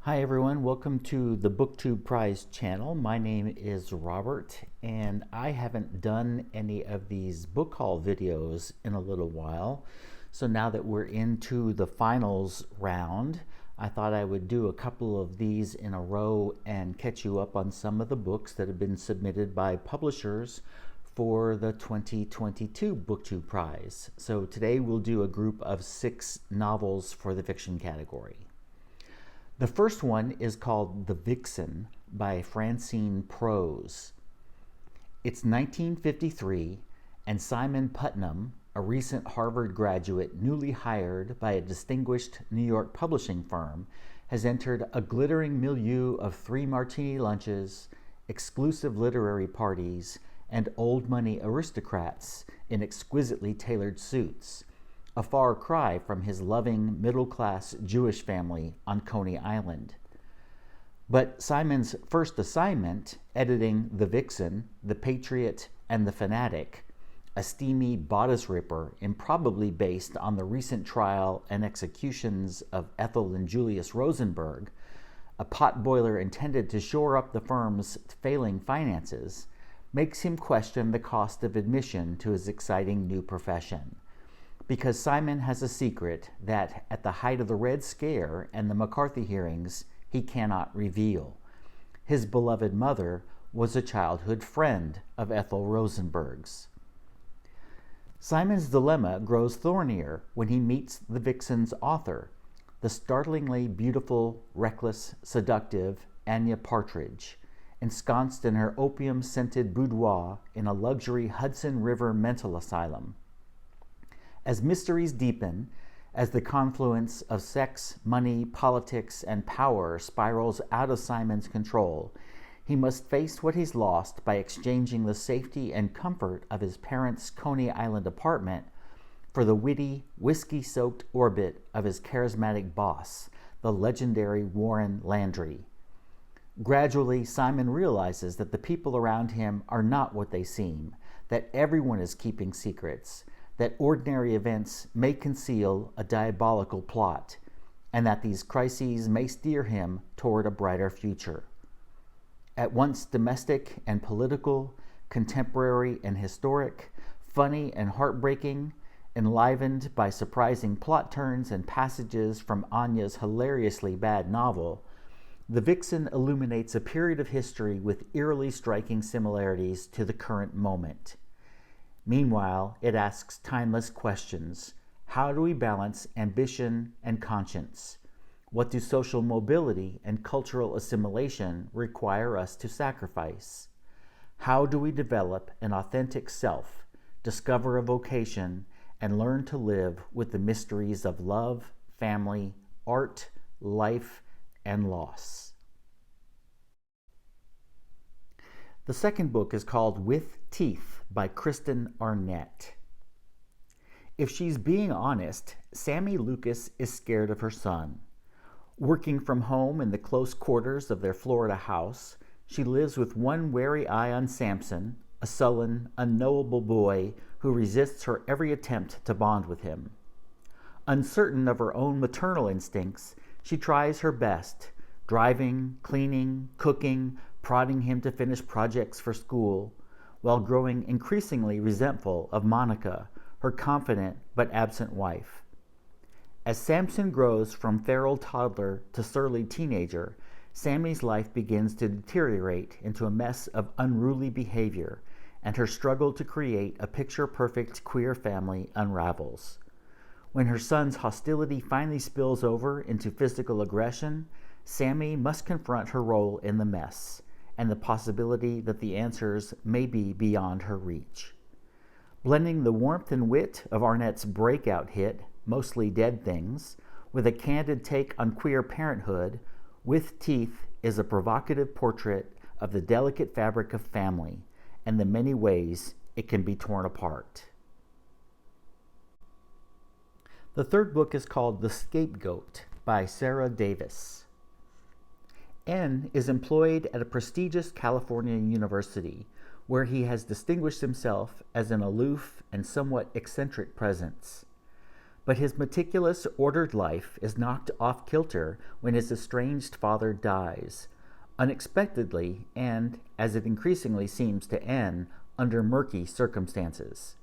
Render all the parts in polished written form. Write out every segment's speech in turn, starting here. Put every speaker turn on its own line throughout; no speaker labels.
Hi everyone, welcome to the BookTubePrize channel. My name is Robert and I haven't done any of these book haul videos in a little while. So now that we're into the finals round, I thought I would do a couple of these in a row and catch you up on some of the books that have been submitted by publishers for the 2022 BookTube Prize. So today we'll do a group of 6 novels for the fiction category. The first one is called The Vixen by Francine Prose. It's 1953, and Simon Putnam, a recent Harvard graduate newly hired by a distinguished New York publishing firm, has entered a glittering milieu of 3 martini lunches, exclusive literary parties, and old money aristocrats in exquisitely tailored suits, a far cry from his loving middle-class Jewish family on Coney Island. But Simon's first assignment, editing The Vixen, The Patriot, and The Fanatic, a steamy bodice ripper improbably based on the recent trial and executions of Ethel and Julius Rosenberg, a potboiler intended to shore up the firm's failing finances, makes him question the cost of admission to his exciting new profession. Because Simon has a secret that, at the height of the Red Scare and the McCarthy hearings, he cannot reveal. His beloved mother was a childhood friend of Ethel Rosenberg's. Simon's dilemma grows thornier when he meets the Vixen's author, the startlingly beautiful, reckless, seductive Anya Partridge, ensconced in her opium-scented boudoir in a luxury Hudson River mental asylum. As mysteries deepen, as the confluence of sex, money, politics, and power spirals out of Simon's control, he must face what he's lost by exchanging the safety and comfort of his parents' Coney Island apartment for the witty, whiskey-soaked orbit of his charismatic boss, the legendary Warren Landry. Gradually, Simon realizes that the people around him are not what they seem, that everyone is keeping secrets, that ordinary events may conceal a diabolical plot, and that these crises may steer him toward a brighter future. At once domestic and political, contemporary and historic, funny and heartbreaking, enlivened by surprising plot turns and passages from Anya's hilariously bad novel, The Vixen illuminates a period of history with eerily striking similarities to the current moment. Meanwhile, it asks timeless questions. How do we balance ambition and conscience? What do social mobility and cultural assimilation require us to sacrifice? How do we develop an authentic self, discover a vocation, and learn to live with the mysteries of love, family, art, life, and loss? The second book is called With Teeth by Kristin Arnett. If she's being honest, Sammy Lucas is scared of her son. Working from home in the close quarters of their Florida house, she lives with one wary eye on Samson, a sullen, unknowable boy who resists her every attempt to bond with him. Uncertain of her own maternal instincts, she tries her best, driving, cleaning, cooking, prodding him to finish projects for school, while growing increasingly resentful of Monica, her confident but absent wife. As Samson grows from feral toddler to surly teenager, Sammy's life begins to deteriorate into a mess of unruly behavior, and her struggle to create a picture-perfect queer family unravels. When her son's hostility finally spills over into physical aggression, Sammy must confront her role in the mess, and the possibility that the answers may be beyond her reach. Blending the warmth and wit of Arnett's breakout hit, Mostly Dead Things, with a candid take on queer parenthood, With Teeth is a provocative portrait of the delicate fabric of family and the many ways it can be torn apart. The third book is called The Scapegoat by Sara Davis. N is employed at a prestigious California university, where he has distinguished himself as an aloof and somewhat eccentric presence. But his meticulous, ordered life is knocked off kilter when his estranged father dies, unexpectedly and, as it increasingly seems to N, under murky circumstances.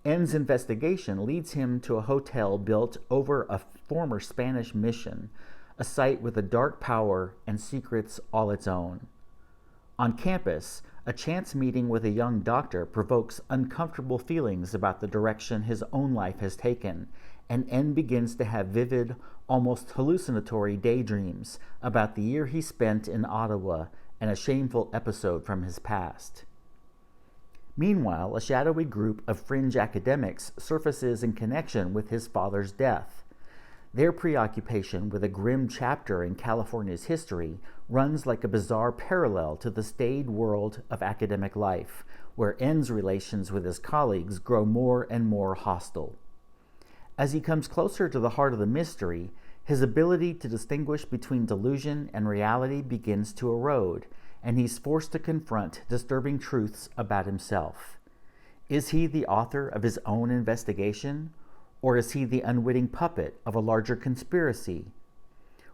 N's investigation leads him to a hotel built over a former Spanish mission, a site with a dark power and secrets all its own. On campus, a chance meeting with a young doctor provokes uncomfortable feelings about the direction his own life has taken, and N begins to have vivid, almost hallucinatory daydreams about the year he spent in Ottawa and a shameful episode from his past. Meanwhile, a shadowy group of fringe academics surfaces in connection with his father's death. Their preoccupation with a grim chapter in California's history runs like a bizarre parallel to the staid world of academic life, where N's relations with his colleagues grow more and more hostile. As he comes closer to the heart of the mystery, his ability to distinguish between delusion and reality begins to erode, and he's forced to confront disturbing truths about himself. Is he the author of his own investigation, or is he the unwitting puppet of a larger conspiracy?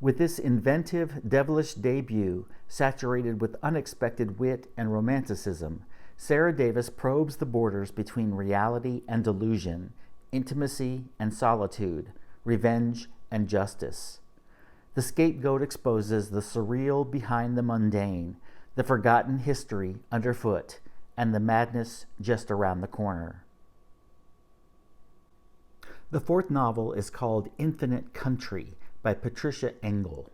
With this inventive, devilish debut, saturated with unexpected wit and romanticism, Sara Davis probes the borders between reality and delusion, intimacy and solitude, revenge and justice. The Scapegoat exposes the surreal behind the mundane, the forgotten history underfoot, and the madness just around the corner. The fourth novel is called Infinite Country by Patricia Engel.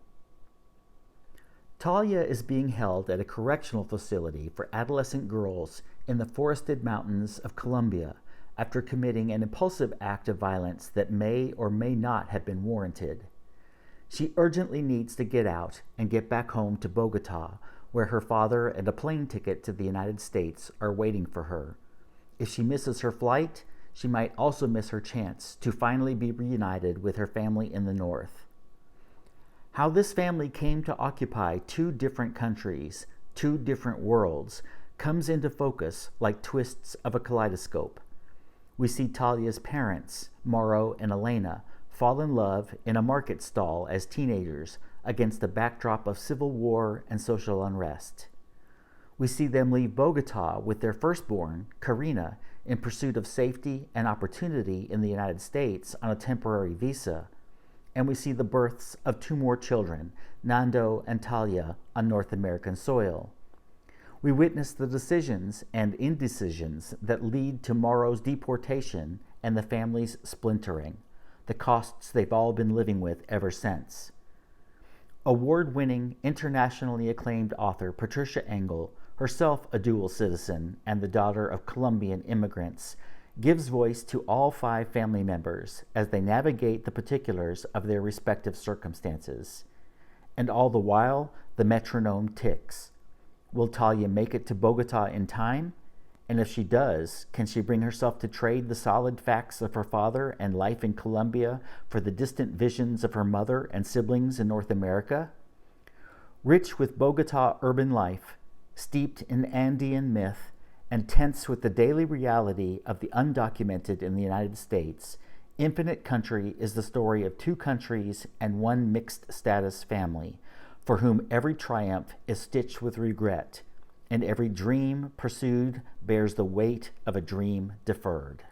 Talia is being held at a correctional facility for adolescent girls in the forested mountains of Colombia after committing an impulsive act of violence that may or may not have been warranted. She urgently needs to get out and get back home to Bogota, where her father and a plane ticket to the United States are waiting for her. If she misses her flight, she might also miss her chance to finally be reunited with her family in the North. How this family came to occupy two different countries, two different worlds, comes into focus like twists of a kaleidoscope. We see Talia's parents, Mauro and Elena, fall in love in a market stall as teenagers against a backdrop of civil war and social unrest. We see them leave Bogota with their firstborn, Karina, in pursuit of safety and opportunity in the United States on a temporary visa, and we see the births of two more children, Nando and Talia, on North American soil. We witness the decisions and indecisions that lead to Mauro's deportation and the family's splintering, the costs they've all been living with ever since. Award-winning, internationally acclaimed author Patricia Engel, herself a dual citizen and the daughter of Colombian immigrants, gives voice to all 5 family members as they navigate the particulars of their respective circumstances. And all the while, the metronome ticks. Will Talia make it to Bogota in time? And if she does, can she bring herself to trade the solid facts of her father and life in Colombia for the distant visions of her mother and siblings in North America? Rich with Bogota urban life, steeped in Andean myth, and tense with the daily reality of the undocumented in the United States, Infinite Country is the story of 2 countries and 1 mixed-status family, for whom every triumph is stitched with regret, and every dream pursued bears the weight of a dream deferred.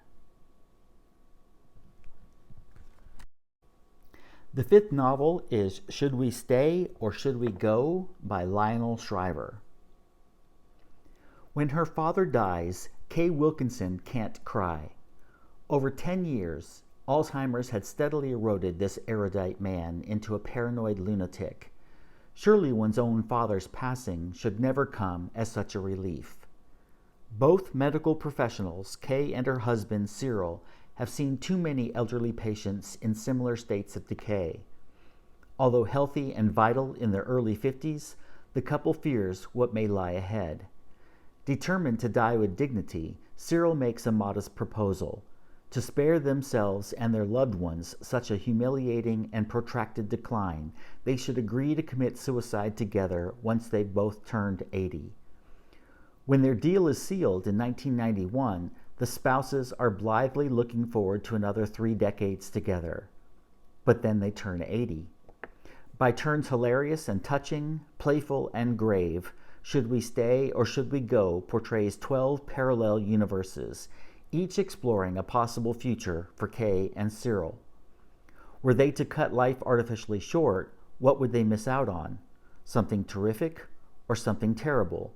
The 5th novel is Should We Stay or Should We Go by Lionel Shriver. When her father dies, Kay Wilkinson can't cry. Over 10 years, Alzheimer's had steadily eroded this erudite man into a paranoid lunatic. Surely one's own father's passing should never come as such a relief. Both medical professionals, Kay and her husband Cyril, have seen too many elderly patients in similar states of decay. Although healthy and vital in their early 50s, the couple fears what may lie ahead. Determined to die with dignity, Cyril makes a modest proposal: to spare themselves and their loved ones such a humiliating and protracted decline, they should agree to commit suicide together once they've both turned 80. When their deal is sealed in 1991, The spouses are blithely looking forward to another 3 decades together. But then they turn 80. By turns hilarious and touching, playful and grave, Should We Stay or Should We Go portrays 12 parallel universes, each exploring a possible future for Kay and Cyril. Were they to cut life artificially short, what would they miss out on? Something terrific or something terrible?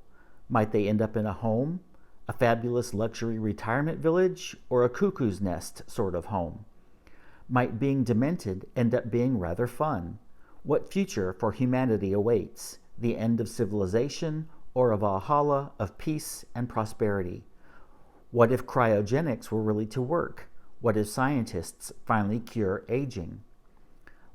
Might they end up in a home, a fabulous luxury retirement village, or a cuckoo's nest sort of home? Might being demented end up being rather fun? What future for humanity awaits? The end of civilization or a Valhalla of peace and prosperity? What if cryogenics were really to work? What if scientists finally cure aging?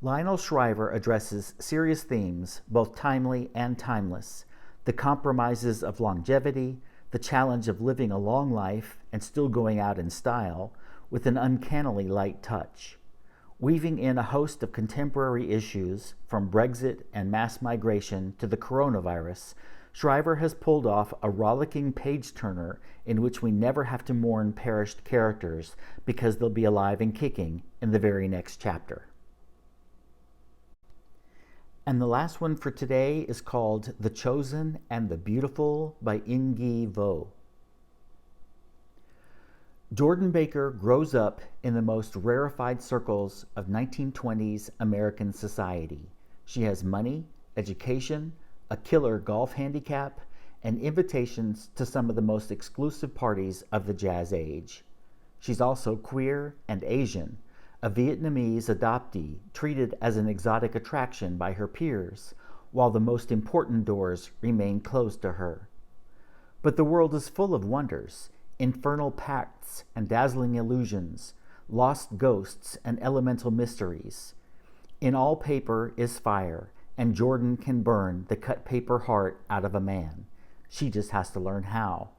Lionel Shriver addresses serious themes, both timely and timeless: the compromises of longevity, the challenge of living a long life and still going out in style, with an uncannily light touch. Weaving in a host of contemporary issues, from Brexit and mass migration to the coronavirus, Shriver has pulled off a rollicking page-turner in which we never have to mourn perished characters because they'll be alive and kicking in the very next chapter. And the last one for today is called The Chosen and the Beautiful by Nghi. Jordan Baker grows up in the most rarefied circles of 1920s American society. She has money, education, a killer golf handicap, and invitations to some of the most exclusive parties of the jazz age. She's also queer and Asian, a Vietnamese adoptee treated as an exotic attraction by her peers, while the most important doors remain closed to her. But the world is full of wonders, infernal pacts and dazzling illusions, lost ghosts and elemental mysteries. In all paper is fire, and Jordan can burn the cut paper heart out of a man. She just has to learn how.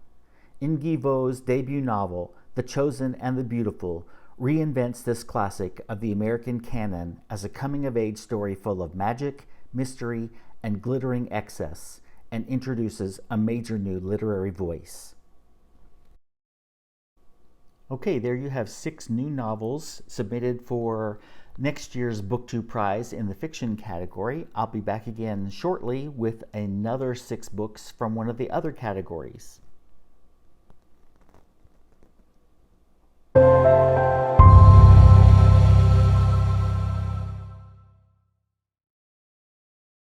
Nghi Vo's debut novel, The Chosen and the Beautiful, reinvents this classic of the American canon as a coming-of-age story full of magic, mystery, and glittering excess, and introduces a major new literary voice. Okay, there you have 6 new novels submitted for next year's BookTube Prize in the fiction category. I'll be back again shortly with another 6 books from one of the other categories.